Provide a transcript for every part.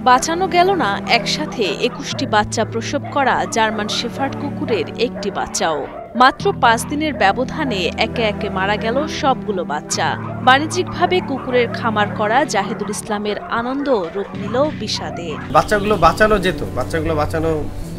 বাঁচানো গেল না একসাথে ২১টি বাচ্চা প্রসব করা জার্মান শেফার্ড কুকুরের একটি বাচ্চাও। মাত্র ৫ দিনের ব্যবধানে একে একে মারা গেল সবগুলো বাচ্চা। বাণিজ্যিকভাবে কুকুরের খামার করা জাহিদুল ইসলামের আনন্দ রূপ নিল বিষাদে। বাচ্চাগুলো বাঁচানো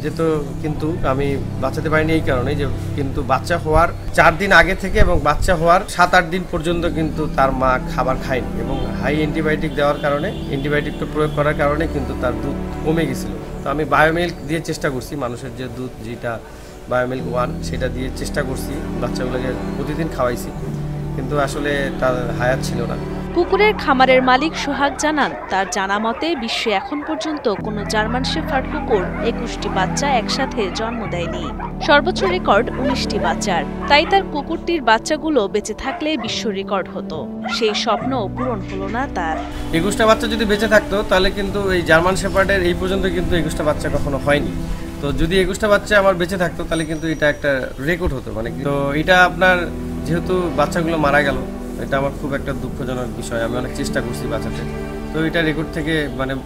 যেত কিন্তু আমি বাঁচাতে পারিনি এই কারণে যে কিন্তু বাচ্চা হওয়ার ৪ দিন আগে থেকে এবং বাচ্চা হওয়ার ৭-৮ দিন পর্যন্ত কিন্তু তার মা খাবার খায়নি এবং হাই অ্যান্টিবায়োটিক দেওয়ার কারণে অ্যান্টিবায়োটিকটা প্রয়োগ করার কারণে কিন্তু তার দুধ কমে গেছিল। তো আমি বায়োমিল্ক দিয়ে চেষ্টা করছি, মানুষের যে দুধ যেটা বায়োমিল্ক 1 সেটা দিয়ে চেষ্টা করছি, বাচ্চাগুলোকে প্রতিদিন খাওয়াইছি, কিন্তু আসলে তার হায়াত ছিল না। কুকুরের খামারের মালিক সোহাগ জানান, তার জানা মতে বিশ্বে এখন পর্যন্ত কোনো জার্মান শেফার্ড কুকুর ২১টি বাচ্চা একসাথে জন্ম দেয়নি। সর্বোচ্চ রেকর্ড ১৯টি বাচ্চার। তাই তার কুকুরটির বাচ্চাগুলো বেঁচে থাকলে বিশ্ব রেকর্ড হতো। সেই স্বপ্ন পূরণ হলো না তার। ২১টা বাচ্চা যদি বেঁচে থাকতো তাহলে কিন্তু এই জার্মান শেফার্ডের এই পর্যন্ত কিন্তু ২১টা বাচ্চা কখনো হয়নি। তো যদি ২১টা বাচ্চা আমার বেঁচে থাকতো তাহলে কিন্তু এটা একটা রেকর্ড হতো। তো এটা আপনার যেহেতু বাচ্চাগুলো মারা গেল, এটা আমার খুব একটা দুঃখজনক বিষয়। আমি অনেক চেষ্টা করছি বাঁচাতে, তো এটা রেকর্ড থেকে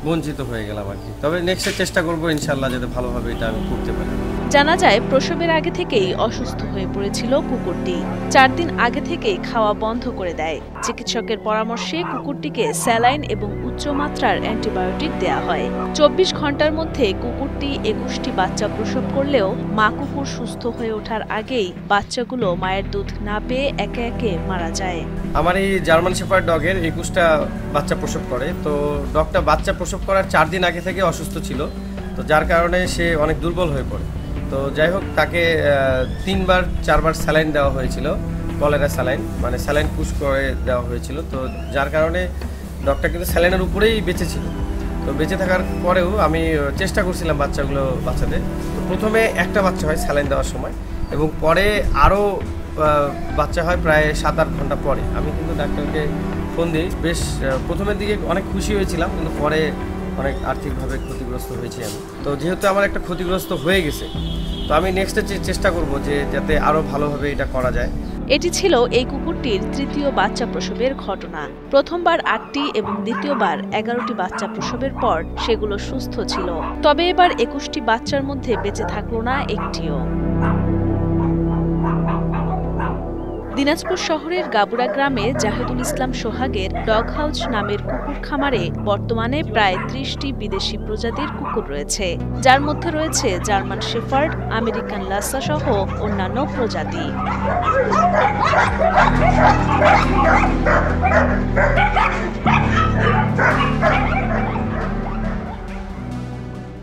বঞ্চিত হয়ে গেলাম আর কি। তবে নেক্সটে চেষ্টা করবো ইনশাল্লাহ যাতে ভালোভাবে এটা আমি করতে পারি। জানা যায় প্রসবের আগে থেকেই অসুস্থ হয়ে পড়েছিল কুকুরটি। ৪ দিন আগে থেকেই খাওয়া বন্ধ করে দেয়। চিকিৎসকের পরামর্শে কুকুরটিকে স্যালাইন এবং উচ্চমাত্রার অ্যান্টিবায়োটিক দেয়া হয়। ২৪ ঘন্টার মধ্যে কুকুরটি ২১টি বাচ্চা প্রসব করলেও মা কুকুর সুস্থ হয়ে ওঠার আগেই বাচ্চাগুলো মায়ের দুধ না পেয়ে একে একে মারা যায়। আমার এই জার্মান শেফার্ড ডগের ২১টা বাচ্চা প্রসব করে। তো ডগটা বাচ্চা প্রসব করার ৪ দিন আগে থেকে অসুস্থ ছিল, তো যার কারণে সে অনেক দুর্বল হয়ে পড়ে। তো যাই হোক, তাকে ৩-৪বার স্যালাইন দেওয়া হয়েছিল, কলেরা স্যালাইন, স্যালাইন পুশ করে দেওয়া হয়েছিল। তো যার কারণে ডগটা কিন্তু স্যালাইনের উপরেই বেঁচে ছিল। তো বেঁচে থাকার পরেও আমি চেষ্টা করছিলাম বাচ্চাগুলো বাঁচাতে। তো প্রথমে একটা বাচ্চা হয় স্যালাইন দেওয়ার সময়, এবং পরে আরও বাচ্চা হয় প্রায় ৭-৮ ঘন্টা পরে। আমি কিন্তু ডাক্তারকে ফোন দিই। বেশ প্রথমের দিকে অনেক খুশি হয়েছিলাম, কিন্তু পরে অনেক আর্থিকভাবে ক্ষতিগ্রস্ত হয়েছি আমি। তো যেহেতু আমার একটা ক্ষতিগ্রস্ত হয়ে গেছে, তো আমি নেক্সটে চেষ্টা করব যে যাতে আরও ভালোভাবে এটা করা যায়। এটি ছিল এই কুকুরটির তৃতীয় বাচ্চা প্রসবের ঘটনা। প্রথমবার ৮টি এবং দ্বিতীয়বার ১১টি বাচ্চা প্রসবের পর সেগুলো সুস্থ ছিল। তবে এবার ২১টি বাচ্চার মধ্যে বেঁচে থাকলো না একটিও। দিনাজপুর শহরের গাবুড়া গ্রামে জাহিদুল ইসলাম সোহাগের ডগ হাউস নামের কুকুর খামারে বর্তমানে প্রায় ৩০টি বিদেশি প্রজাতির কুকুর রয়েছে, যার মধ্যে রয়েছে জার্মান শেফার্ড, আমেরিকান লাসা সহ অন্যান্য প্রজাতি।